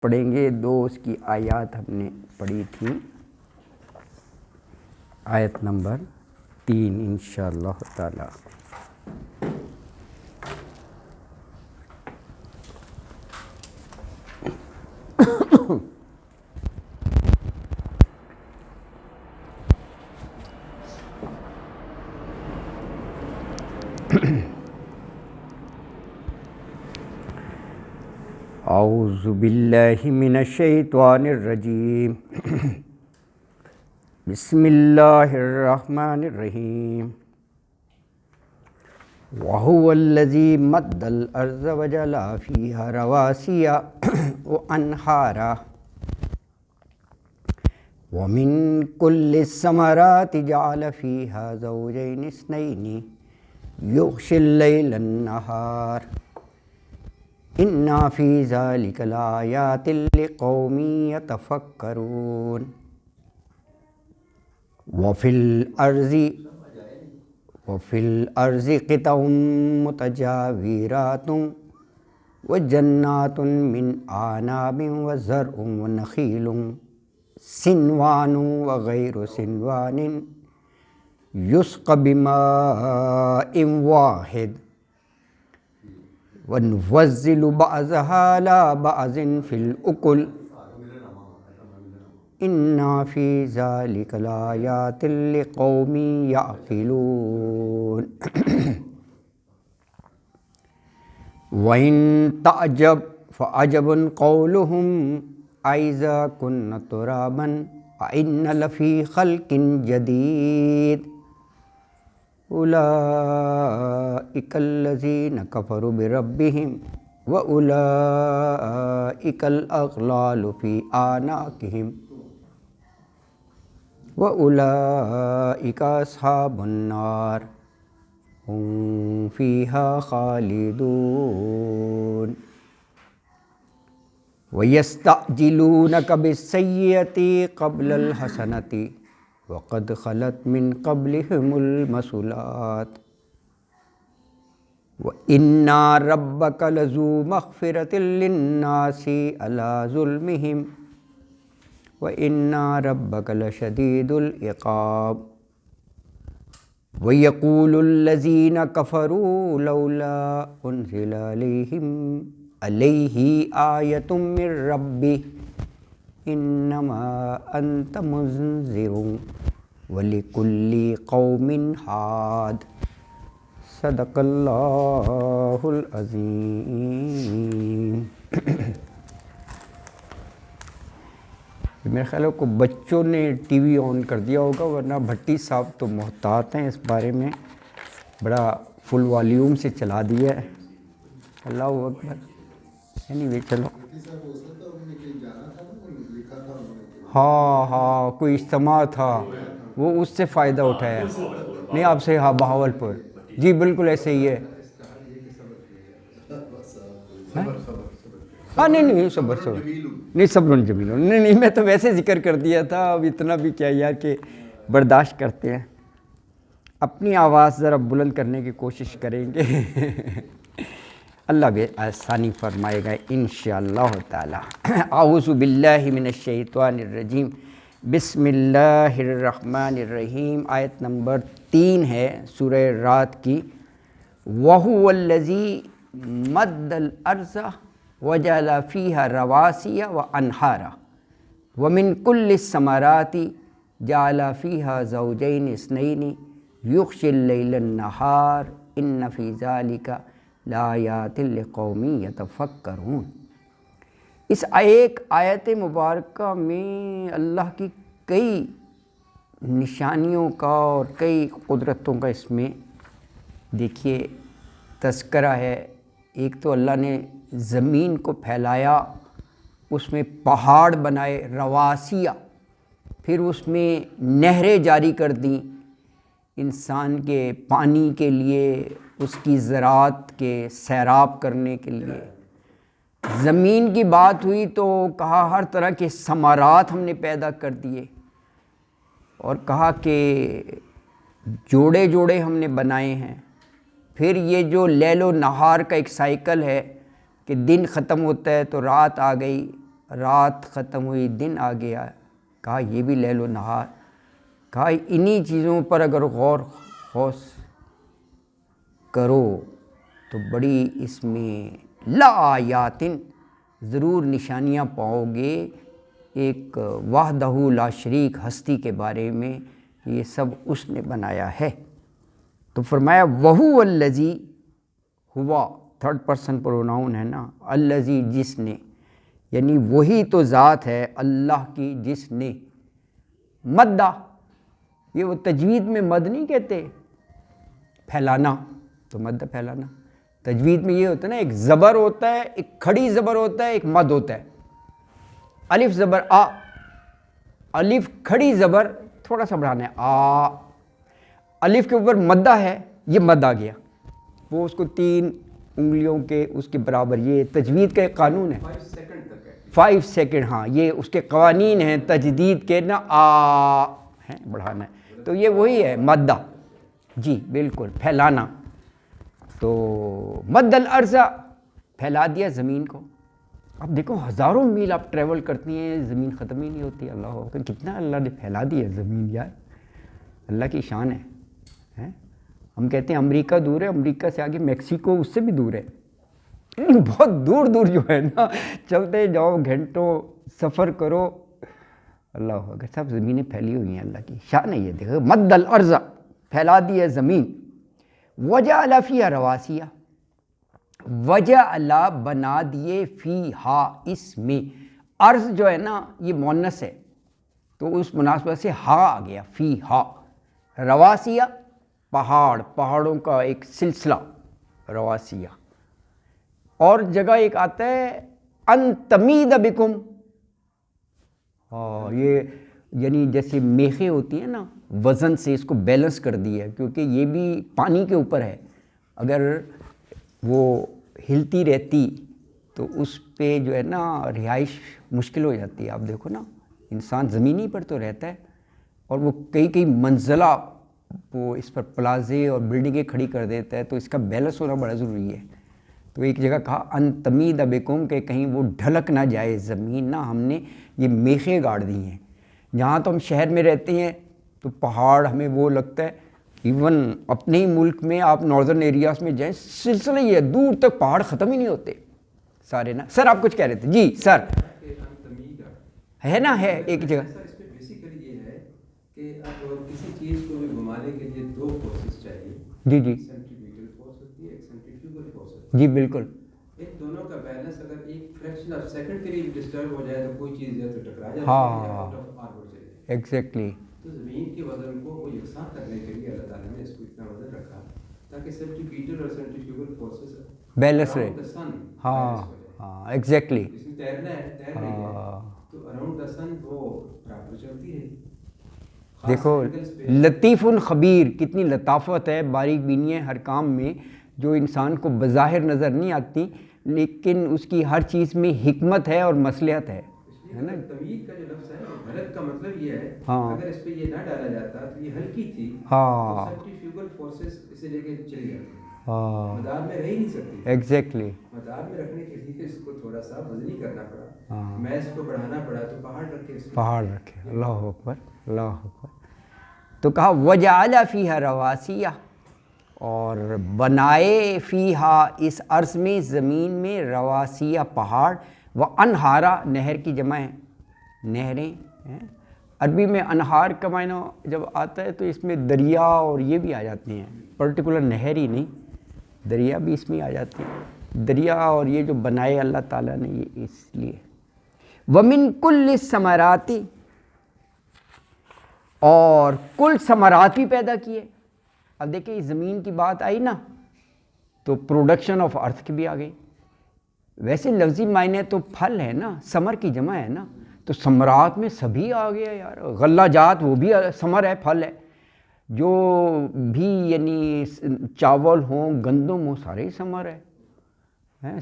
پڑھیں گے. دو اس کی آیات ہم نے پڑھی تھی. آیت نمبر 3 انشاءاللہ تعالی. اعوذ باللہ من الشیطان الرجیم. بسم اللہ الرحمن الرحیم. وَهُوَ الَّذِي مَدَّ الْأَرْضَ وَجَعَلَ فِيهَا رَوَاسِيَ وَأَنْهَارًا وَمِن كُلِّ الثَّمَرَاتِ جَعَلَ فِيهَا زَوْجَيْنِ اثْنَيْنِ يُغْشِي اللَّيْلَ النَّهَارَ إِنَّ فِي ذَلِكَ لَآيَاتٍ لِقَوْمٍ يَتَفَكَّرُونَ. وَفِي الْأَرْضِ قِطَعٌ مُتَجَاوِرَاتٌ وَجَنَّاتٌ مِّنْ أَعْنَابٍ وَزَرْعٌ وَنَخِيلٌ صِنْوَانٌ وَغَيْرُ صِنْوَانٍ يُسْقَىٰ بِمَاءٍ وَاحِدٍ وَنُفَضِّلُ بَعْضَهَا عَلَىٰ بَعْضٍ فِي الْأُكُلِ إِنَّ فِي ذَلِكَ لَآيَاتٍ لِقَوْمٍ يَعْقِلُونَ. وَإِن تَعْجَبْ فَعَجَبٌ قَوْلُهُمْ أَإِذَا كُنَّا تُرَابًا أَإِنَّا لَفِي خَلْقٍ جَدِيدٍ أُولَٰئِكَ الَّذِينَ كَفَرُوا بِرَبِّهِمْ وَأُولَٰئِكَ الْأَغْلَالُ فِي أَعْنَاقِهِمْ وَأُولَٰئِكَ أَصْحَابُ النَّارِ هُمْ فِيهَا خَالِدُونَ. وَيَسْتَعْجِلُونَكَ بِالسَّيِّئَةِ قَبْلَ الْحَسَنَةِ وَقَدْ خَلَتْ مِنْ قَبْلِهِمُ الْمَثُلَاتُ وَإِنَّ رَبَّكَ لَذُو مَغْفِرَةٍ لِلنَّاسِ عَلَىٰ ظُلْمِهِمْ وَإِنَّ رَبَّكَ لَشَدِيدُ الْعِقَابِ. وَيَقُولُ الَّذِينَ كَفَرُوا لَوْلَا أُنزِلَ عَلَيْهِ آيَةٌ مِّن رَّبِّهِ إِنَّمَا أَنتَ مُنذِرٌ وَلِكُلِّ قَوْمٍ حَادٍ. صدق اللہ العظیم. میرے خیال کو بچوں نے ٹی وی آن کر دیا ہوگا، ورنہ بھٹی صاحب تو محتاط ہیں اس بارے میں، بڑا فل والیوم سے چلا دیا ہے. اللہ اکبر. نہیں چلو. ہاں کوئی اجتماع تھا، وہ اس سے فائدہ اٹھایا. نہیں آپ سے، ہاں بہاول پور، جی بالکل ایسے ہی ہے. ہاں نہیں صبر نہیں، صبر جمیل. نہیں میں تو ویسے ذکر کر دیا تھا. اب اتنا بھی کیا یار کہ برداشت کرتے ہیں. اپنی آواز ذرا بلند کرنے کی کوشش کریں گے. اللہ بھی آسانی فرمائے گا انشاءاللہ تعالی. اعوذ باللہ من الشیطان الرجیم. بسم اللہ الرحمن الرحیم. آیت نمبر 3 ہے سورہ رات کی. وَهُوَ الَّذِي مَدَّ الْأَرْضَ وَجَعَلَ فِيهَا رَوَاسِيَ وَأَنْهَارًا وَمِن كُلِّ الثَّمَرَاتِ جَعَلَ فِيهَا زَوْجَيْنِ اثْنَيْنِ يُغْشِي اللَّيْلَ النَّهَارَ إِنَّ فِي ذَلِكَ لَآيَاتٍ لِقَوْمٍ يَتَفَكَّرُونَ. اس ایک آیت مبارکہ میں اللہ کی کئی نشانیوں کا اور کئی قدرتوں کا اس میں دیکھیے تذکرہ ہے. ایک تو اللہ نے زمین کو پھیلایا، اس میں پہاڑ بنائے رواسیہ، پھر اس میں نہریں جاری کر دیں انسان کے پانی کے لیے، اس کی زراعت کے سیراب کرنے کے لیے. زمین کی بات ہوئی تو کہا ہر طرح کے ثمرات ہم نے پیدا کر دیے، اور کہا کہ جوڑے جوڑے ہم نے بنائے ہیں. پھر یہ جو لیل و نہار کا ایک سائیکل ہے کہ دن ختم ہوتا ہے تو رات آ گئی، رات ختم ہوئی دن آ گیا، کہا یہ بھی لیل و نہار، کہا انہی چیزوں پر اگر غور خوص کرو تو بڑی اس میں لآیاتن ضرور نشانیاں پاؤ گے ایک وحدہ لا شریک ہستی کے بارے میں، یہ سب اس نے بنایا ہے۔ تو فرمایا وہو الذی، ہوا تھرڈ پرسن پروناؤن ہے نا، الذی جس نے، یعنی وہی تو ذات ہے اللہ کی جس نے مدہ، یہ وہ تجوید میں مد نہیں کہتے پھیلانا، تو مد پھیلانا، تجوید میں یہ ہوتا ہے نا، ایک زبر ہوتا ہے، ایک کھڑی زبر ہوتا ہے، ایک مد ہوتا ہے، الف زبر آ، الف کھڑی زبر تھوڑا سا بڑھانا ہے آ، الف کے اوپر مدہ ہے، یہ مد آ گیا، وہ اس کو 3 انگلیوں کے اس کے برابر، یہ تجوید کا ایک قانون ہے، 5 سیکنڈ، ہاں یہ اس کے قوانین ہیں تجدید کے نا، آ ہے بڑھانا ہے، تو یہ وہی ہے مدہ، جی بالکل پھیلانا۔ تو مد الارض، پھیلا دیا زمین کو۔ اب دیکھو ہزاروں میل آپ ٹریول کرتی ہیں، زمین ختم ہی نہیں ہوتی، اللہ اکبر، کتنا اللہ نے پھیلا دی ہے زمین یار، اللہ کی شان ہے۔ ہم کہتے ہیں امریکہ دور ہے، امریکہ سے آگے میکسیکو اس سے بھی دور ہے، بہت دور دور جو ہے نا، چلتے جاؤ گھنٹوں سفر کرو، اللہ اکبر، سب زمینیں پھیلی ہوئی ہیں، اللہ کی شان ہے یہ، دیکھو مد الارض، پھیلا دی ہے زمین، وجعل فیہا رواسیہ، وجعل بنا دیے فیہا اس میں، ارض جو ہے نا یہ مؤنث ہے تو اس مناسبت سے ہا آ گیا، فیہا، رواسیہ پہاڑ، پہاڑوں کا ایک سلسلہ، رواسیہ، اور جگہ ایک آتا ہے ان تمید بکم، یہ یعنی جیسے میخیں ہوتی ہیں نا، وزن سے اس کو بیلنس کر دیا ہے، کیونکہ یہ بھی پانی کے اوپر ہے، اگر وہ ہلتی رہتی تو اس پہ جو ہے نا رہائش مشکل ہو جاتی ہے۔ آپ دیکھو نا، انسان زمینی پر تو رہتا ہے اور وہ کئی منزلہ وہ اس پر پلازے اور بلڈنگیں کھڑی کر دیتا ہے، تو اس کا بیلنس ہونا بڑا ضروری ہے۔ تو ایک جگہ کہا ان تمید بکم، کہ کہیں وہ ڈھلک نہ جائے زمین، نا ہم نے یہ میخیں گاڑ دی ہیں۔ جہاں تو ہم شہر میں رہتے ہیں تو پہاڑ ہمیں وہ لگتا ہے، ایون اپنے ہی ملک میں آپ ناردرن ایریاز میں جائیں، سلسلہ ہی ہے، دور تک پہاڑ ختم ہی نہیں ہوتے سارے نا۔ سر آپ کچھ کہہ رہے تھے؟ جی سر، ہے نا، ہے ایک جگہ، اس میں بیسیکلی یہ ہے کہ اب کسی چیز کو بھی گھمانے کے لیے 2 فورسز چاہیے، جی جی سینٹریفیوگل فورس ہوتی ہے، ایک سینٹریفیوگل فورس ہوتی ہے، جی بالکل، ان دونوں کا بیلنس اگر ایک فریکشن آف سیکنڈ کے لیے ڈسٹرب ہو جائے تو کوئی چیز یا تو ٹکرا جاتی ہے یا آؤٹ آف آربٹ چلے جاتی ہے۔ ایگزیکٹلی، تو زمین کے وزن کو وہ یکساں کرنے کے لیے اللہ تعالیٰ نے اس کو اتنا وزن رکھا تاکہ سینٹریفیوگل اور سینٹریفیوگل فورسز بیلنس رہے، اراؤنڈ دا سن ہاں ہاں ایگزیکٹلی، جس میں تیرنا ہے تیر رہی ہے تو اراؤنڈ دا سن وہ برابر چلتی رہی۔ دیکھو لطیف خبیر، کتنی لطافت ہے، باریک بینی ہے ہر کام میں، جو انسان کو بظاہر نظر نہیں آتی، لیکن اس کی ہر چیز میں حکمت ہے اور مصلحت ہے نا۔ تمید کا جو لفظ ہے غلط کا مطلب یہ ہے، ہاں اگر اس پہ یہ نہ ڈالا جاتا تو یہ ہلکی تھی، ہاں سینٹریفیوگل فورسز اسے لے کے چلی جاتی، ہاں مدار میں رہ ہی نہیں سکتی، ایگزیکٹلی، مدار میں رکھنے کے لیے اس کو تھوڑا سا وزنی کرنا پڑا، ہاں میں اس کو بڑھانا پڑا تو پہاڑ رکھے، پہاڑ رکھے، اللہ اکبر اللہ اکبر۔ تو کہا وجعل فیہا رواسیہ، اور بنائے فیہا اس ارض میں، زمین میں، رواسیہ پہاڑ، و انہارا نہر کی جمع ہے، نہریں ہیں، عربی میں انہار کا معنی جب آتا ہے تو اس میں دریا اور یہ بھی آ جاتے ہیں، پرٹیکولر نہر ہی نہیں، دریا بھی اس میں آ جاتے ہیں، دریا اور یہ جو بنائے اللہ تعالیٰ نے یہ اس لیے۔ وَمِن كُلِّ الثَّمَرَاتِ، اور کل ثمرات بھی پیدا کیے۔ اب دیکھیں زمین کی بات آئی نا تو پروڈکشن آف ارتھ کی بھی آ گئی، ویسے لفظی معنی تو پھل ہے نا، ثمر کی جمع ہے نا، تو ثمرات میں سبھی آ گیا یار، غلہ جات وہ بھی ثمر ہے، پھل ہے، جو بھی یعنی چاول ہوں، گندم ہو، سارے ہی ثمر ہے،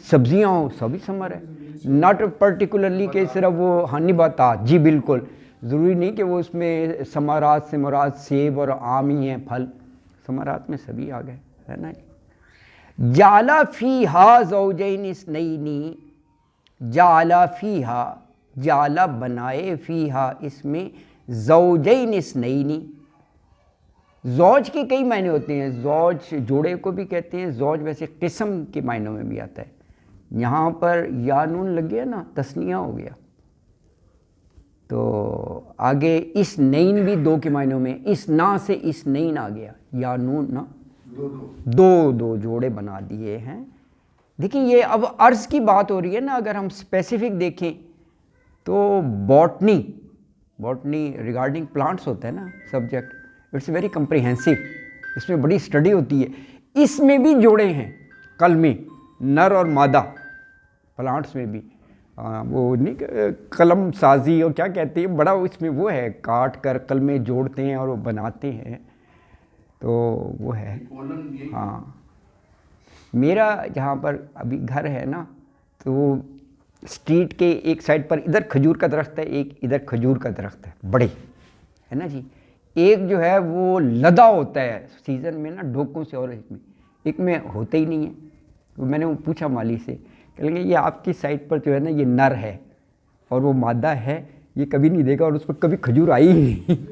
سبزیاں ہوں سبھی ثمر ہے، ناٹ پرٹیکولرلی کہ صرف وہ نباتات، جی بالکل، ضروری نہیں کہ وہ اس میں ثمرات سے مراد سیب اور آم ہی ہیں، پھل، ثمرات میں سبھی آ گئے، ہے نا۔ جعل فیہا زوجین اثنین، جعل فیہا، جعل بنائے فیہا اس میں زوجین اثنین. زوج کے کئی معنی ہوتے ہیں، زوج جوڑے کو بھی کہتے ہیں، زوج ویسے قسم کے معنوں میں بھی آتا ہے. یہاں پر یا نون لگ گیا نا، تثنیہ ہو گیا. تو آگے اثنین بھی دو کے معنوں میں، اثنا سے اثنین آ گیا، یا نون نا دو جوڑے بنا دیے ہیں. دیکھیں یہ اب عرض کی بات ہو رہی ہے نا، اگر ہم اسپیسیفک دیکھیں تو باٹنی ریگارڈنگ پلانٹس ہوتا ہے نا سبجیکٹ، اٹس ویری کمپریہنسو، اس میں بڑی اسٹڈی ہوتی ہے. اس میں بھی جوڑے ہیں کلمے، نر اور مادہ، پلانٹس میں بھی. وہ نہیں قلم سازی اور کیا کہتے ہیں، بڑا اس میں وہ ہے، کاٹ کر قلمیں جوڑتے ہیں اور وہ بناتے ہیں. تو وہ ہے. ہاں میرا جہاں پر ابھی گھر ہے نا، تو اسٹریٹ کے ایک سائڈ پر ادھر کھجور کا درخت ہے، ایک ادھر کھجور کا درخت ہے، بڑے ہے نا جی. ایک جو ہے وہ لدا ہوتا ہے سیزن میں نا ڈھوکوں سے، اور ایک میں ہوتا ہی نہیں ہے. میں نے پوچھا مالی سے، کہیں گے یہ آپ کی سائٹ پر جو ہے نا یہ نر ہے اور وہ مادہ ہے، یہ کبھی نہیں دیکھا اور اس پر کبھی کھجور آئی ہی نہیں.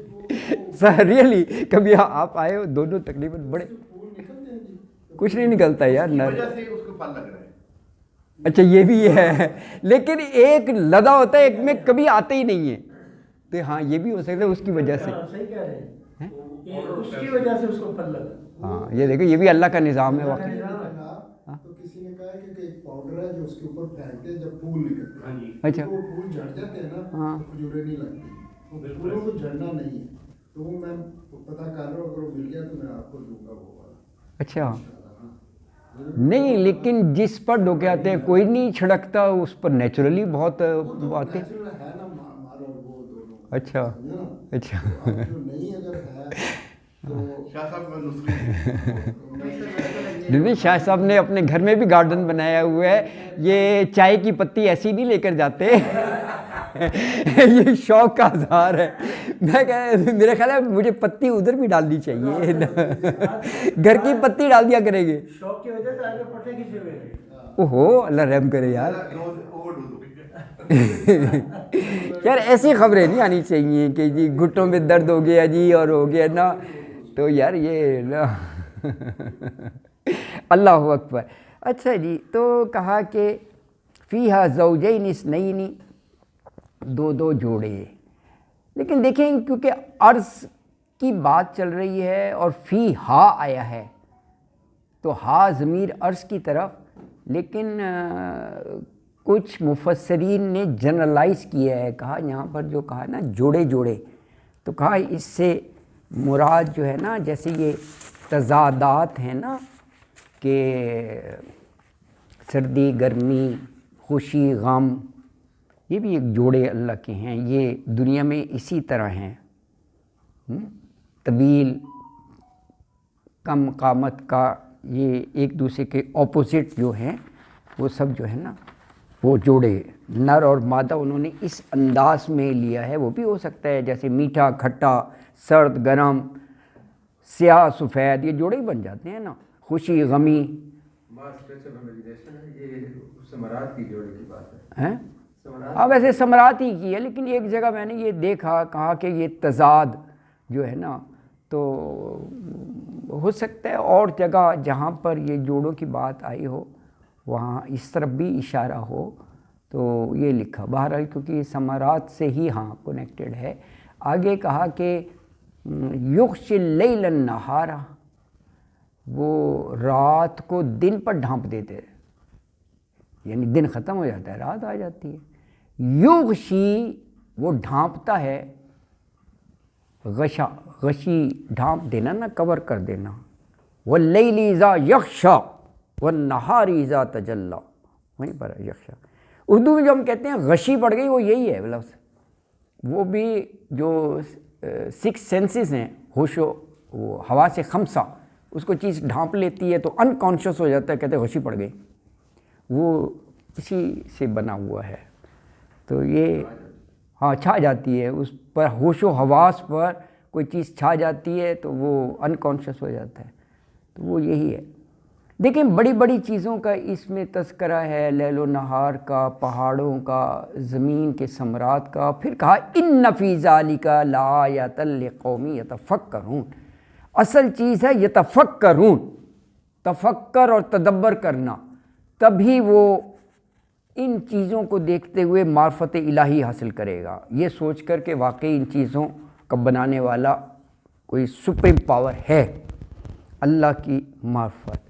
سر ریئلی کبھی آپ آئے ہو، دونوں تقریباً بڑے، کچھ نہیں نکلتا یار نر. اچھا یہ بھی ہے، لیکن ایک لدا ہوتا ہے، ایک میں کبھی آتے ہی نہیں ہے. تو ہاں یہ بھی ہو سکتا ہے اس کی وجہ سے. صحیح کہہ رہے ہیں، اس کی وجہ سے اس کو پھل لگا. ہاں یہ دیکھو یہ بھی اللہ کا نظام ہے واقعی. تو کسی نے کہا کہ ایک پاؤڈر ہے جو اس کے اوپر پھینکتے ہیں جب پھول نکلتے ہیں، اچھا وہ پھول جھڑ جاتے ہیں نا تو کھجوریں نہیں لگتی، وہ پھولوں کو جھڑنا نہیں ہے. تو وہ میں پتہ کر رہا ہوں، اگر وہ مل گیا تو میں آپ کو دوں گا وہ والا. اچھا نہیں، لیکن جس پر ڈوکے آتے ہیں کوئی نہیں چھڑکتا اس پر، نیچرلی بہت باتیں. ہے نا مال اور وہ دونوں. اچھا اچھا. جو نہیں اگر ہے تو شاہ صاحب شاہ صاحب نے اپنے گھر میں بھی گارڈن بنایا ہوا ہے. یہ چائے کی پتی ایسی نہیں لے کر جاتے یہ شوق کا اظہار ہے. میں میرا خیال ہے مجھے پتی ادھر بھی ڈالنی چاہیے، گھر کی پتی ڈال دیا کریں گے. شوق کی وجہ سے آگے پٹے کھینچے ہوئے. اوہو اللہ رحم کرے یار. یار ایسی خبریں نہیں آنی چاہیے کہ جی گھٹوں میں درد ہو گیا جی اور ہو گیا نا، تو یار یہ نا اللہ اکبر. اچھا جی، تو کہا کہ فیہا زوجین اثنین، دو جوڑے. لیکن دیکھیں کیونکہ عرض کی بات چل رہی ہے اور فی ہا آیا ہے تو ہا ضمیر عرض کی طرف، لیکن کچھ مفسرین نے جنرلائز کیا ہے، کہا یہاں پر جو کہا نا جوڑے، تو کہا اس سے مراد جو ہے نا جیسے یہ تضادات ہیں نا کہ سردی گرمی خوشی غم، یہ بھی ایک جوڑے اللہ کے ہیں. یہ دنیا میں اسی طرح ہیں، طویل کم قامت کا، یہ ایک دوسرے کے اپوزٹ جو ہیں وہ سب جو ہے نا وہ جوڑے. نر اور مادہ انہوں نے اس انداز میں لیا ہے. وہ بھی ہو سکتا ہے جیسے میٹھا کھٹا، سرد گرم، سیاہ سفید، یہ جوڑے ہی بن جاتے ہیں نا، خوشی غمی. یہ ثمرات کی جوڑے کی بات ہے. ہاں ویسے ثمرات ہی کی ہے، لیکن ایک جگہ میں نے یہ دیکھا، کہا کہ یہ تضاد جو ہے نا، تو ہو سکتا ہے اور جگہ جہاں پر یہ جوڑوں کی بات آئی ہو وہاں اس طرف بھی اشارہ ہو، تو یہ لکھا. بہرحال کیونکہ یہ ثمرات سے ہی ہاں کنیکٹڈ ہے. آگے کہا کہ یغشی اللیل النہار، وہ رات کو دن پر ڈھانپ دیتے، یعنی دن ختم ہو جاتا ہے رات آ جاتی ہے. یغشی وہ ڈھانپتا ہے، غشی ڈھانپ دینا نا، کور کر دینا. واللیل اذا یغشی والنہار اذا تجلی، وہیں پر ہے یغشی. اردو میں جو ہم کہتے ہیں غشی پڑ گئی، وہ یہی ہے لفظ. وہ بھی جو 6 سینسز ہیں، ہوش و وہ حواس خمسہ، اس کو چیز ڈھانپ لیتی ہے تو انکانشیس ہو جاتا ہے، کہتے ہیں غشی پڑ گئی. وہ اسی سے بنا ہوا ہے. تو یہ ہاں چھا جاتی ہے اس پر، ہوش و حواس پر کوئی چیز چھا جاتی ہے تو وہ انکانشیس ہو جاتا ہے. تو وہ یہی ہے. دیکھیں بڑی بڑی چیزوں کا اس میں تذکرہ ہے، لیل و نہار کا، پہاڑوں کا، زمین کے ثمرات کا. پھر کہا ان فی ذالک لآیۃ لقوم یتفکرون. اصل چیز ہے یتفکرون، تفکر اور تدبر کرنا، تبھی وہ ان چیزوں کو دیکھتے ہوئے معرفت الہی حاصل کرے گا، یہ سوچ کر کہ واقعی ان چیزوں کا بنانے والا کوئی سپریم پاور ہے، اللہ کی معرفت.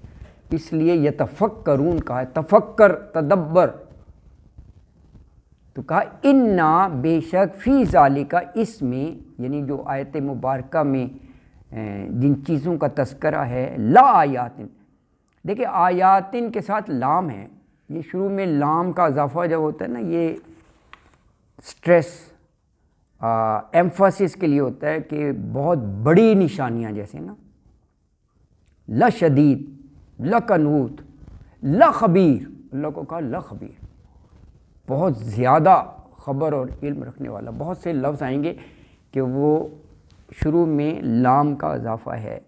اس لیے یتفکرون کہا ہے، تفکر تدبر. تو کہا انا بے شک فی ذالک، اس میں یعنی جو آیت مبارکہ میں جن چیزوں کا تذکرہ ہے، لا آیاتن. دیکھیں آیاتن کے ساتھ لام ہے، یہ شروع میں لام کا اضافہ جب ہوتا ہے نا، یہ سٹریس ایمفاسس کے لیے ہوتا ہے کہ بہت بڑی نشانیاں، جیسے نا لشدید، لکنوت، لخبیر. اللہ کو کہا لخبیر، بہت زیادہ خبر اور علم رکھنے والا. بہت سے لفظ آئیں گے کہ وہ شروع میں لام کا اضافہ ہے.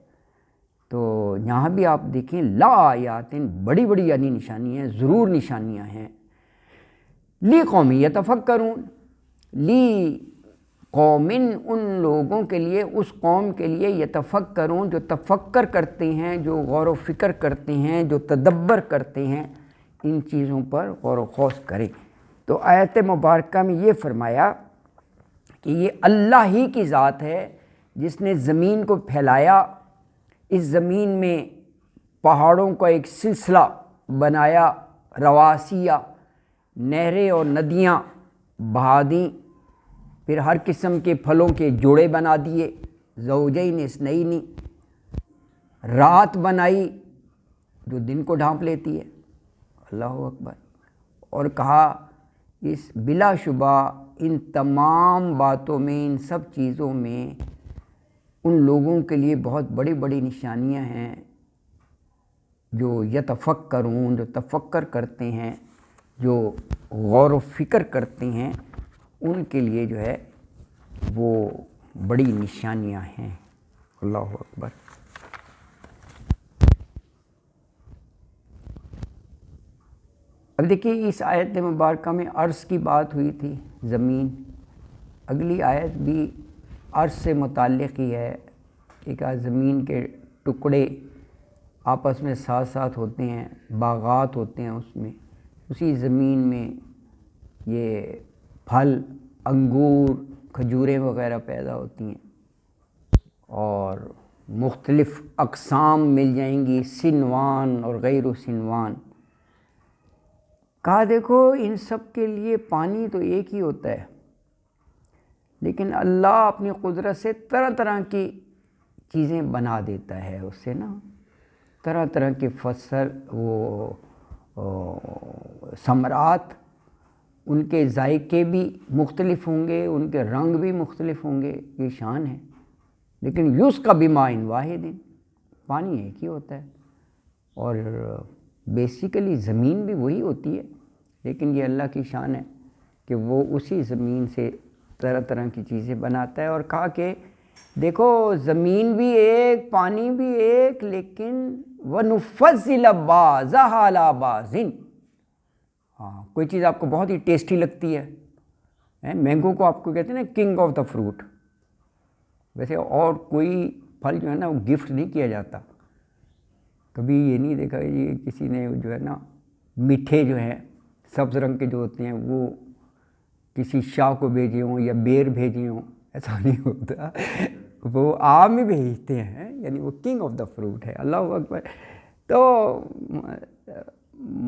تو یہاں بھی آپ دیکھیں لا آیاتن، بڑی بڑی یعنی نشانیاں ہیں، ضرور نشانیاں ہیں. لی قومی یتفکرون، لی قومن، ان لوگوں کے لیے، اس قوم کے لیے، یتفکرون جو تفکر کرتے ہیں، جو غور و فکر کرتے ہیں، جو تدبر کرتے ہیں، ان چیزوں پر غور و خوض کریں. تو آیت مبارکہ میں یہ فرمایا کہ یہ اللہ ہی کی ذات ہے جس نے زمین کو پھیلایا، اس زمین میں پہاڑوں کا ایک سلسلہ بنایا، رواسیہ، نہریں اور ندیاں بہا دیں، پھر ہر قسم کے پھلوں کے جوڑے بنا دیے، زوجین اثنین. رات بنائی جو دن کو ڈھانپ لیتی ہے، اللہ اکبر. اور کہا اس بلا شبہ ان تمام باتوں میں، ان سب چیزوں میں ان لوگوں کے لیے بہت بڑی بڑی نشانیاں ہیں جو یتفکرون، جو تفکر کرتے ہیں، جو غور و فکر کرتے ہیں، ان کے لیے جو ہے وہ بڑی نشانیاں ہیں. اللہ اکبر. اب دیکھیے اس آیت مبارکہ میں عرض کی بات ہوئی تھی، زمین. اگلی آیت بھی عرض سے متعلق ہی ہے. ایک زمین کے ٹکڑے آپس میں ساتھ ساتھ ہوتے ہیں، باغات ہوتے ہیں اس میں، اسی زمین میں یہ پھل، انگور، کھجوریں وغیرہ پیدا ہوتی ہیں اور مختلف اقسام مل جائیں گی، سنوان اور غیر سنوان. کہا دیکھو ان سب کے لیے پانی تو ایک ہی ہوتا ہے، لیکن اللہ اپنی قدرت سے طرح طرح کی چیزیں بنا دیتا ہے اس سے نا، طرح طرح کے فصل، وہ ثمرات، ان کے ذائقے بھی مختلف ہوں گے، ان کے رنگ بھی مختلف ہوں گے. یہ شان ہے. لیکن یسقی بماء واحد، پانی ایک ہی ہوتا ہے. اور بیسیکلی زمین بھی وہی ہوتی ہے، لیکن یہ اللہ کی شان ہے کہ وہ اسی زمین سے طرح طرح کی چیزیں بناتا ہے. اور کہا کہ دیکھو زمین بھی ایک، پانی بھی ایک، لیکن وَنُفَضِّلَ بَعْضَهَا عَلَىٰ بَعْضٍ. ہاں، کوئی چیز آپ کو بہت ہی ٹیسٹی لگتی ہے، مینگو کو آپ کو کہتے ہیں نا کنگ آف دا فروٹ. ویسے اور کوئی پھل جو ہے نا وہ گفٹ نہیں کیا جاتا. کبھی یہ نہیں دیکھا یہ کسی نے جو ہے نا میٹھے جو ہیں سبز رنگ کے جو ہوتے ہیں وہ کسی شاہ کو بھیجے ہوں یا بیر بھیجے ہوں، ایسا نہیں ہوتا. وہ آم ہی بھیجتے ہیں، یعنی وہ کنگ آف دا فروٹ ہے. اللہ اکبر. تو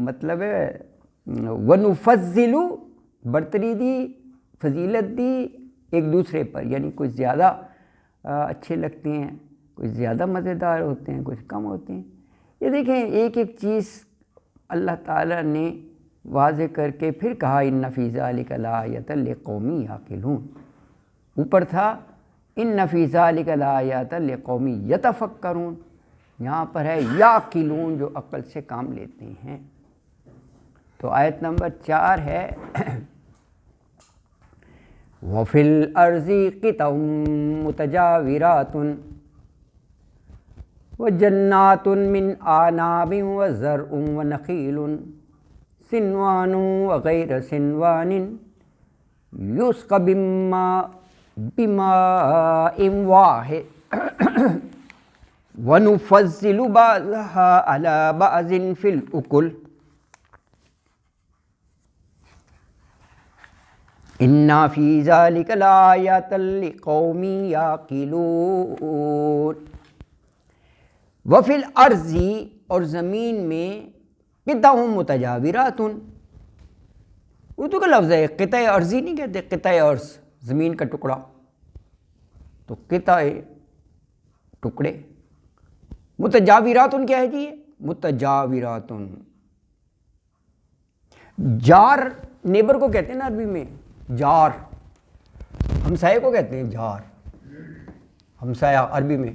مطلب ہے وَنُفَضِّلُ، برتری دی، فضیلت دی ایک دوسرے پر، یعنی کچھ زیادہ اچھے لگتے ہیں، کچھ زیادہ مزیدار ہوتے ہیں، کچھ کم ہوتے ہیں. یہ دیکھیں ایک ایک چیز اللہ تعالیٰ نے واضح کر کے پھر کہا ان فی ذالک لآیۃ لقوم یعقلون. اوپر تھا ان فی ذالک لآیۃ لقوم یتفکرون، یہاں پر ہے یعقلون جو عقل سے کام لیتے ہیں. تو آیت نمبر 4 ہے وَفِي الْأَرْضِ قِطَعٌ مُتَجَاوِرَاتٌ وجنات من آناب وزرع ونخیل صنوان وغیر صنوان یسقى بماء واحد ونفضل بعضها على بعض في الأكل إن في ذلك لآيات لقوم يعقلون وفي الأرض اور زمین میں قطع متجاورات، اردو کا لفظ ہے، قطع ارضی نہیں کہتے، قطع ارض زمین کا ٹکڑا، تو قطع ٹکڑے. متجاورات کیا ہے جی؟ متجاورات جار نیبر کو کہتے ہیں نا عربی میں، جار ہمسائے کو کہتے ہیں، جار ہمسایہ عربی میں.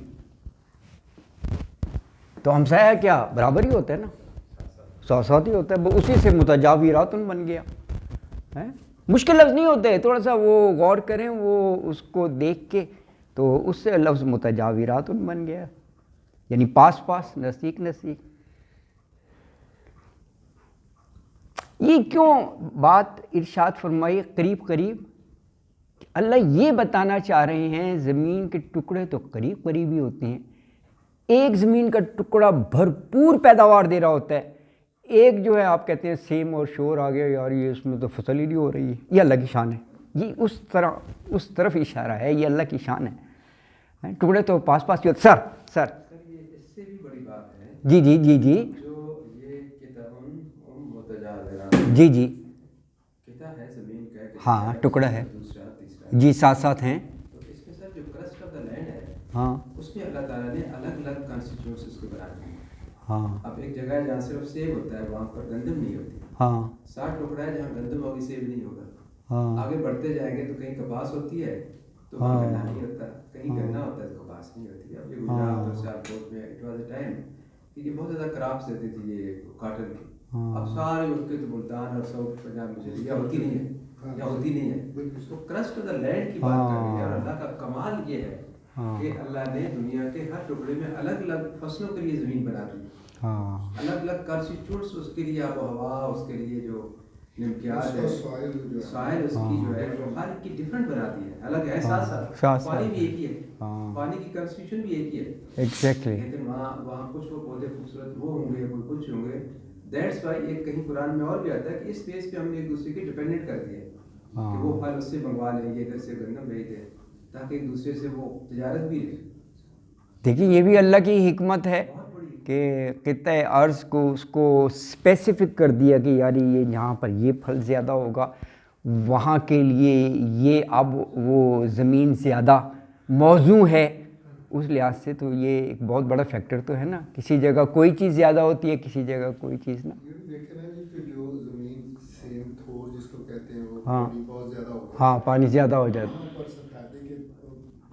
تو ہمسایہ کیا برابر ہی ہوتا ہے نا، ساتھ ہی ہوتا ہے، اسی سے متجاورات بن گیا. مشکل لفظ نہیں ہوتے، تھوڑا سا وہ غور کریں، وہ اس کو دیکھ کے تو اس سے لفظ متجاورات بن گیا، یعنی پاس پاس، نزدیک نزدیک. یہ کیوں بات ارشاد فرمائی قریب قریب؟ اللہ یہ بتانا چاہ رہے ہیں زمین کے ٹکڑے تو قریب قریب ہی ہوتے ہیں. ایک زمین کا ٹکڑا بھرپور پیداوار دے رہا ہوتا ہے، ایک جو ہے آپ کہتے ہیں سیم اور شور آ گیا، یار یہ اس میں تو فصل ہی نہیں ہو رہی ہے. یہ اللہ کی شان ہے، یہ اس طرف اشارہ ہے، یہ اللہ کی شان ہے. ٹکڑے تو پاس پاس ہی ہوتے. سر سر یہ اس سے بھی بڑی بات ہے، جی جی جی جی جو یہ کتاب متجاورات جی جی کتاب ہے زمین کا، ہاں ٹکڑا ہے، دوسرا تیسرا، جی ساتھ ساتھ ہیں. تو اس میں سر جو کرسٹ آف دا لینڈ ہے، ہاں اس میں اللہ تعالیٰ نے الگ الگ کانسٹیٹیوشنز کو بنا دی. ہاں اب ایک جگہ ہے جہاں صرف سیب ہوتا ہے، وہاں پر گندم نہیں ہوتی. ہاں 60 ٹکڑا ہے جہاں گندم ہوگی، سیب نہیں ہوگا. ہاں آگے بڑھتے جائیں گے تو کہیں کپاس ہوتی ہے تو وہاں گنا نہیں ہوتا، کہیں گنا ہوتا ہے تو کپاس نہیں ہوتی. اب یہ گجرات اور سیالکوٹ میں اٹ واز اے ٹائم کہ یہ بہت زیادہ کراپس دیتی تھی یہ کاٹن کی. اب سارے اٹھ کے تو ملتان اور ساؤتھ پنجاب میں چلی، یا ہوتی نہیں ہے، یا ہوتی نہیں ہے. تو کرسٹ آف دا لینڈ کی بات کر رہی ہے، اور اللہ کا کمال یہ ہے کہ اللہ نے دنیا کے ہر ٹکڑے میں الگ الگ فصلوں کے لیے زمین بنا دی، الگ الگ کانسٹیٹیوٹس اس کے لیے، آب و ہوا اس کے لیے، جو نمکیات ہے، سوائل اس کی جو ہے وہ ہر ایک کی ڈفرینٹ بناتی ہے، الگ ہے. ساتھ ساتھ پانی بھی ایک ہی ہے، پانی کی کنسٹیٹیوشن بھی ایک ہی ہے ایگزیکٹلی. لیکن وہاں کچھ وہ پودے خوبصورت وہ ہوں گے، کوئی کچھ ہوں گے. دیٹس وائی ایک کہیں قرآن میں اور بھی آتا ہے کہ اس بیس پہ ہم نے ایک دوسرے کی ڈپینڈنٹ کر دیا ہے کہ وہ پھل اس سے منگوا لیں، یہ ادھر سے گندم بھیج دیں، تاکہ ایک دوسرے سے وہ تجارت بھی رہے. دیکھیے یہ بھی اللہ کی حکمت ہے کہ قطع ارض کو اس کو اسپیسیفک کر دیا کہ یار یہ یہاں پر یہ پھل زیادہ ہوگا، وہاں کے لیے یہ اب وہ زمین زیادہ موزوں ہے. اس لحاظ سے تو یہ ایک بہت بڑا فیکٹر تو ہے نا، کسی جگہ کوئی چیز زیادہ ہوتی ہے، کسی جگہ کوئی چیز نا. یہ بھی دیکھیں نا جی کہ جو زمین سیم تھور جس کو کہتے ہیں وہ ہاں پانی بہت زیادہ ہو گیا، ہاں پانی زیادہ ہو جاتا ہے، وہاں پر سفیدے کے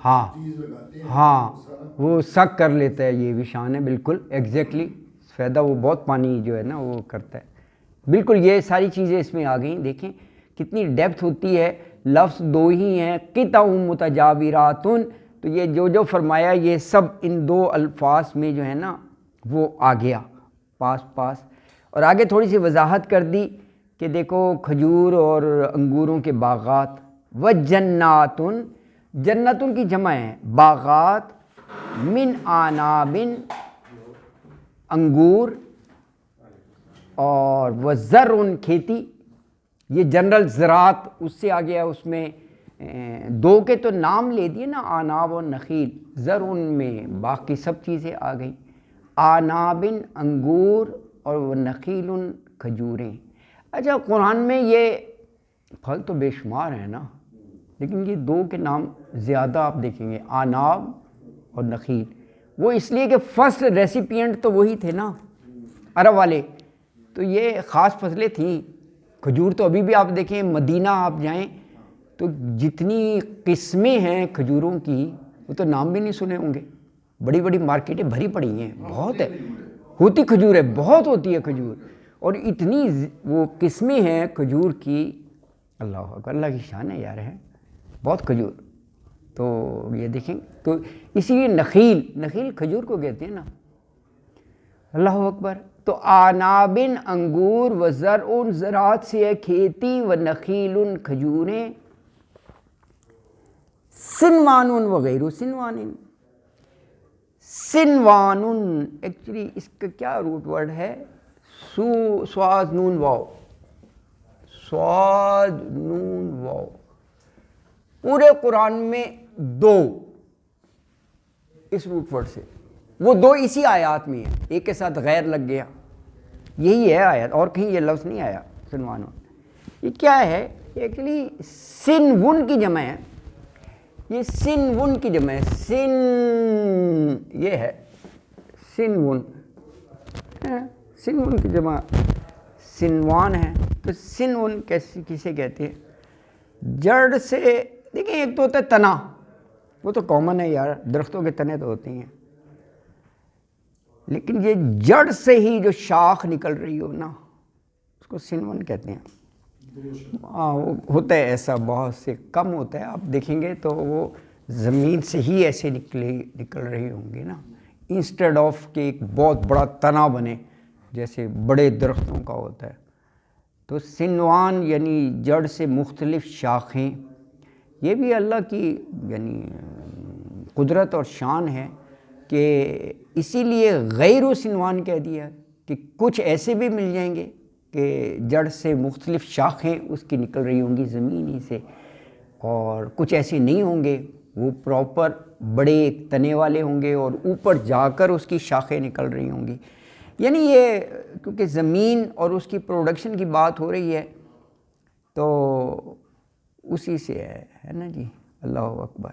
ہاں چیز لگاتے ہیں، ہاں سارا وہ سک کر لیتا ہے. یہ بھی شان ہے بالکل ایگزیکٹلی. فائدہ وہ بہت پانی جو ہے نا وہ کرتا ہے. بالکل یہ ساری چیزیں اس میں آ گئیں. دیکھیں کتنی ڈیپتھ ہوتی ہے. لفظ دو ہی ہیں، قطع متجاورات، تو یہ جو فرمایا یہ سب ان دو الفاظ میں جو ہے نا وہ آ گیا پاس پاس. اور آگے تھوڑی سی وضاحت کر دی کہ دیکھو کھجور اور انگوروں کے باغات، وجنات، جنتن کی جمع ہے، باغات، من آناب، انگور، اور وزرع، کھیتی. یہ جنرل زراعت اس سے آ گیا. اس میں دو کے تو نام لے دیے نا، آناب اور نخیل. زرع میں باقی سب چیزیں آ گئیں. آناب انگور اور نخیل کھجوریں. اچھا قرآن میں یہ پھل تو بے شمار ہیں نا، لیکن یہ دو کے نام زیادہ آپ دیکھیں گے، آناب اور نخیل. وہ اس لیے کہ فرسٹ ریسیپینٹ تو وہی تھے نا عرب والے، تو یہ خاص فصلیں تھیں. کھجور تو ابھی بھی آپ دیکھیں مدینہ آپ جائیں تو جتنی قسمیں ہیں کھجوروں کی وہ تو نام بھی نہیں سنے ہوں گے. بڑی بڑی مارکیٹیں بھری پڑی ہیں، بہت ہے، ہوتی کھجور ہے، بہت ہوتی ہے کھجور، اور اتنی وہ قسمیں ہیں کھجور کی. اللہ اکبر، اللہ کی شان ہے یار، ہے بہت کھجور. تو یہ دیکھیں تو اسی لیے نخیل کھجور کو کہتے ہیں نا، اللہ اکبر. تو آنابن انگور و زرعن زراعت سے ہے کھیتی، و نخیل کھجوریں، سنوان وغیرہ سنوان. سنوان ایکچولی اس کا کیا روٹ ورڈ ہے؟ سواز نون واو، سواز نون واو. پورے قرآن میں 2 اس روٹ ورڈ سے، وہ 2 اسی آیات میں ہیں، ایک کے ساتھ غیر لگ گیا، یہی ہے آیت، اور کہیں یہ لفظ نہیں آیا سنوان. یہ کیا ہے؟ ایکچولی سنون کی جمع ہے، یہ سنون کی جمع ہے، یہ ہے سنون، سنون کی جمع سنوان ہے. تو سنون کسے کہتے ہیں؟ جڑ سے، دیکھیں ایک تو ہوتا ہے تنا، وہ تو کامن ہے یار، درختوں کے تنے تو ہوتے ہیں، لیکن یہ جڑ سے ہی جو شاخ نکل رہی ہو نا، اس کو سنون کہتے ہیں. وہ ہوتا ہے ایسا، بہت سے کم ہوتا ہے، آپ دیکھیں گے تو وہ زمین سے ہی ایسے نکل رہی ہوں گی نا، انسٹیڈ آف کہ ایک بہت بڑا تنا بنے جیسے بڑے درختوں کا ہوتا ہے. تو سنوان یعنی جڑ سے مختلف شاخیں. یہ بھی اللہ کی یعنی قدرت اور شان ہے کہ اسی لیے غیر و سنوان کہہ دیا کہ کچھ ایسے بھی مل جائیں گے کہ جڑ سے مختلف شاخیں اس کی نکل رہی ہوں گی زمین ہی سے، اور کچھ ایسے نہیں ہوں گے، وہ پراپر بڑے تنے والے ہوں گے اور اوپر جا کر اس کی شاخیں نکل رہی ہوں گی. یعنی یہ کیونکہ زمین اور اس کی پروڈکشن کی بات ہو رہی ہے تو اسی سے ہے نا جی. اللہ اکبر.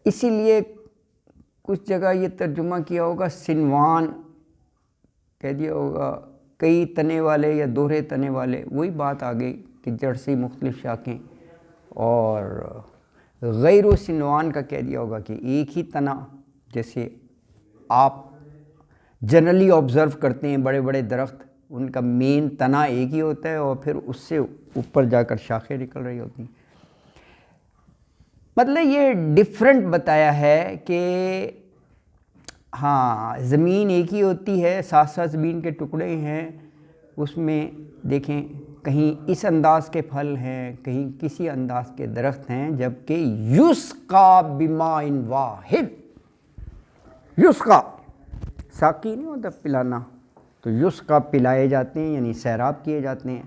اسی لیے کچھ جگہ یہ ترجمہ کیا ہوگا سنوان کہہ دیا ہوگا، کئی تنے والے یا دوہرے تنے والے، وہی بات آ گئی کہ جڑ سے مختلف شاخیں. اور غیر و سنوان کا کہہ دیا ہوگا کہ ایک ہی تنا، جیسے آپ جنرلی آبزرو کرتے ہیں بڑے بڑے درخت، ان کا مین تنا ایک ہی ہوتا ہے اور پھر اس سے اوپر جا کر شاخیں نکل رہی ہوتی ہیں. مطلب یہ ڈیفرنٹ بتایا ہے کہ ہاں زمین ایک ہی ہوتی ہے، ساتھ ساتھ زمین کے ٹکڑے ہیں، اس میں دیکھیں کہیں اس انداز کے پھل ہیں، کہیں کسی انداز کے درخت ہیں، جبکہ یسقا بماء واحد. یسقا ساقی نہیں ہوتا پلانا، تو یسقا پلائے جاتے ہیں یعنی سیراب کیے جاتے ہیں،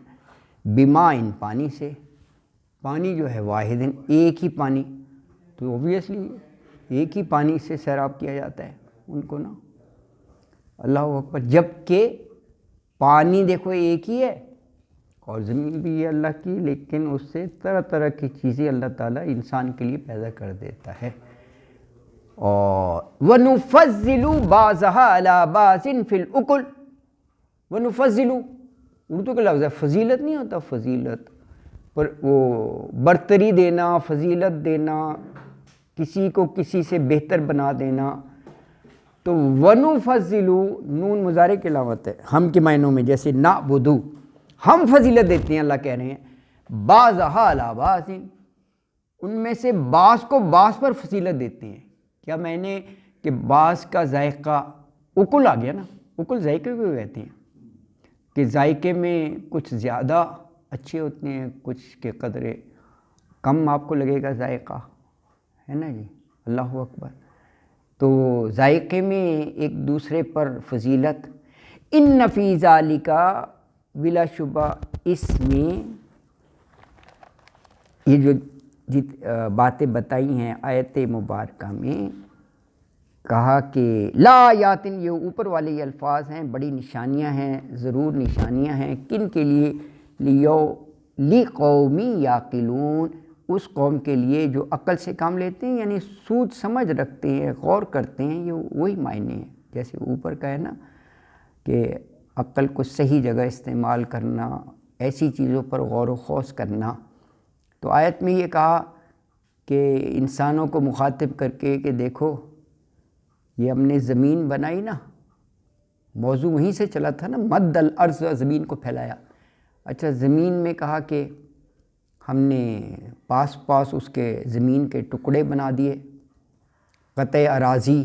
بماء پانی سے، پانی جو ہے واحد ایک ہی پانی، تو اوبویسلی ایک ہی پانی سے سیراب کیا جاتا ہے ان کو نا. اللہ اکبر. جبکہ پانی دیکھو ایک ہی ہے اور زمین بھی ہے اللہ کی، لیکن اس سے طرح طرح کی چیزیں اللہ تعالیٰ انسان کے لیے پیدا کر دیتا ہے. اور وَنُفَضِّلُ بَعْضَهَا عَلَى بَعْضٍ فِي الْأُكُلِ. وَنُفَضِّلُ اردو کا لفظ ہے، فضیلت نہیں ہوتا، فضیلت پر وہ برتری دینا، فضیلت دینا، کسی کو کسی سے بہتر بنا دینا. تو وَنُفَضِّلُ نون مضارع کی علامت ہے ہم کے معنوں میں، جیسے نعبدو ہم فضیلت دیتے ہیں، اللہ کہہ رہے ہیں بعضها علی بعض، ان میں سے بعض کو بعض پر فضیلت دیتے ہیں. کیا میں نے کہ بعض کا ذائقہ اکل آ گیا نا، اکل ذائقے کو کہتے ہیں کہ ذائقے میں کچھ زیادہ اچھے ہوتے ہیں، کچھ کے قدرے کم آپ کو لگے گا ذائقہ، ہے نا جی. اللہ اکبر. تو ذائقے میں ایک دوسرے پر فضیلت. ان فی ذالک بلا شبہ اس میں یہ جو باتیں بتائی ہیں آیت مبارکہ میں، کہا کہ لا یاتن، یہ اوپر والے یہ الفاظ ہیں، بڑی نشانیاں ہیں، ضرور نشانیاں ہیں. کن کے لیے؟ لِقَوْمٍ یعقلون، اس قوم کے لیے جو عقل سے کام لیتے ہیں، یعنی سوچ سمجھ رکھتے ہیں، غور کرتے ہیں. یہ وہی معنی ہیں جیسے اوپر کا ہے نا کہ عقل کو صحیح جگہ استعمال کرنا، ایسی چیزوں پر غور و خوض کرنا. تو آیت میں یہ کہا کہ انسانوں کو مخاطب کر کے کہ دیکھو یہ ہم نے زمین بنائی نا، موضوع وہیں سے چلا تھا نا، مد الارض، زمین کو پھیلایا. اچھا زمین میں کہا کہ ہم نے پاس پاس اس کے زمین کے ٹکڑے بنا دیے، قطع اراضی،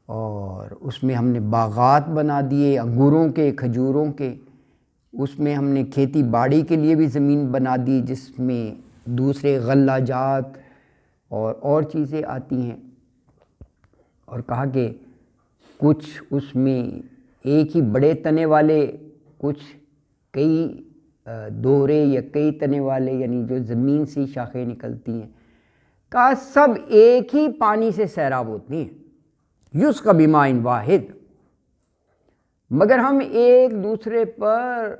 اور اس میں ہم نے باغات بنا دیے انگوروں کے، کھجوروں کے، اس میں ہم نے کھیتی باڑی کے لیے بھی زمین بنا دی جس میں دوسرے غلہ جات اور چیزیں آتی ہیں، اور کہا کہ کچھ اس میں ایک ہی بڑے تنے والے، کچھ کئی دوہرے یا کئی تنے والے، یعنی جو زمین سے شاخیں نکلتی ہیں، کہا سب ایک ہی پانی سے سیراب ہوتی ہیں، یسقی بماء واحد، مگر ہم ایک دوسرے پر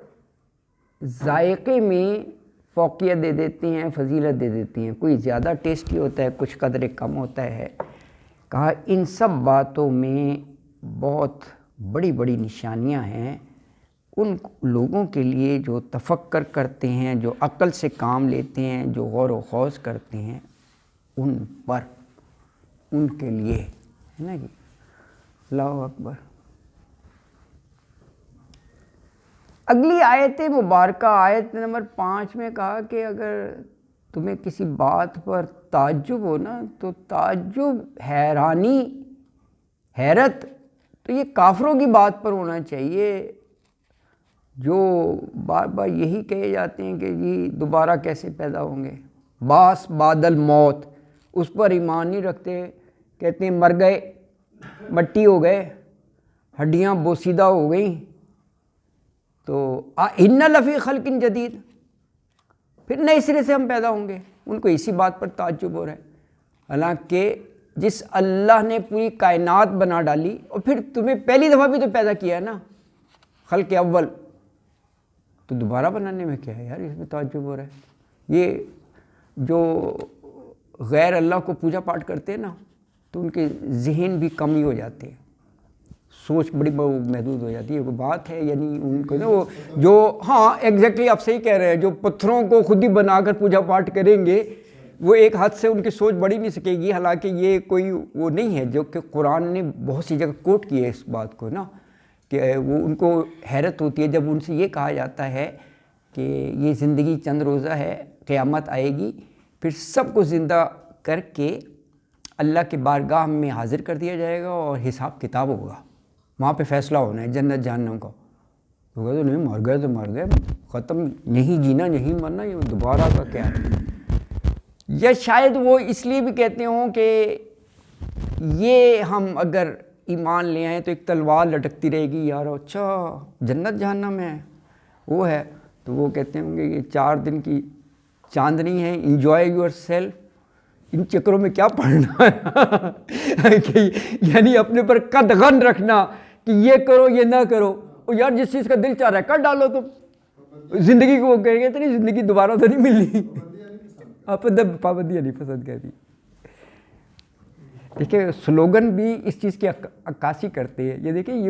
ذائقے میں فوقیت دے دیتے ہیں، فضیلت دے دیتے ہیں، کوئی زیادہ ٹیسٹی ہوتا ہے، کچھ قدر کم ہوتا ہے۔ کہا ان سب باتوں میں بہت بڑی بڑی نشانیاں ہیں ان لوگوں کے لیے جو تفکر کرتے ہیں، جو عقل سے کام لیتے ہیں، جو غور و خوض کرتے ہیں، ان پر، ان کے لیے ہے نا جی۔ اللہ اکبر۔ اگلی آیت مبارکہ آیت نمبر 5 میں کہا کہ اگر تمہیں کسی بات پر تعجب ہو نا تو تعجب، حیرانی، حیرت تو یہ کافروں کی بات پر ہونا چاہیے جو بار بار یہی کہے جاتے ہیں کہ جی دوبارہ کیسے پیدا ہوں گے، باس بعد الموت، اس پر ایمان نہیں رکھتے، کہتے ہیں مر گئے، مٹی ہو گئے، ہڈیاں بوسیدہ ہو گئیں، تو ان لفی خلق جدید، پھر نئے سرے سے ہم پیدا ہوں گے، ان کو اسی بات پر تعجب ہو رہا ہے۔ حالانکہ جس اللہ نے پوری کائنات بنا ڈالی اور پھر تمہیں پہلی دفعہ بھی تو پیدا کیا ہے نا، خلق اول، تو دوبارہ بنانے میں کیا ہے یار، اس میں تعجب ہو رہا ہے۔ یہ جو غیر اللہ کو پوجا پاٹ کرتے ہیں نا تو ان کے ذہن بھی کم ہی ہو جاتے ہیں، سوچ بڑی محدود ہو جاتی ہے، وہ بات ہے یعنی ان کو نا وہ جو، ہاں ایگزیکٹلی آپ صحیح کہہ رہے ہیں، جو پتھروں کو خود ہی بنا کر پوجا پاٹ کریں گے وہ ایک حد سے ان کی سوچ بڑھی نہیں سکے گی۔ حالانکہ یہ کوئی وہ نہیں ہے، جو کہ قرآن نے بہت سی جگہ کوٹ کی ہے اس بات کو نا، کہ وہ ان کو حیرت ہوتی ہے جب ان سے یہ کہا جاتا ہے کہ یہ زندگی چند روزہ ہے، قیامت آئے گی، پھر سب کو زندہ کر کے اللہ کے بارگاہ میں حاضر کر دیا جائے گا اور حساب کتاب ہوگا، وہاں پہ فیصلہ ہونا ہے جنت جہنم کا۔ تو کہتے نہیں مر گئے تو مر گئے، ختم، نہیں جینا نہیں مرنا، یہ دوبارہ کا کیا ہے۔ یا شاید وہ اس لیے بھی کہتے ہوں کہ یہ ہم اگر ایمان لے آئیں تو ایک تلوار لٹکتی رہے گی یار، اچھا جنت جہنم ہے وہ ہے، تو وہ کہتے ہوں گے یہ 4 دن کی چاندنی ہے، انجوائے یور سیلف، ان چکروں میں کیا پڑھنا ہے کہ یعنی اپنے پر قدغن رکھنا کہ یہ کرو یہ نہ کرو، اور یار جس چیز کا دل چاہ رہا ہے کر ڈالو، تو زندگی کو وہ کہیں گے تو نہیں، زندگی دوبارہ تو نہیں ملنی، آپ پابندیاں نہیں پسند کرتی۔ دیکھیں سلوگن بھی اس چیز کی عکاسی کرتے ہیں، یہ دیکھیں یہ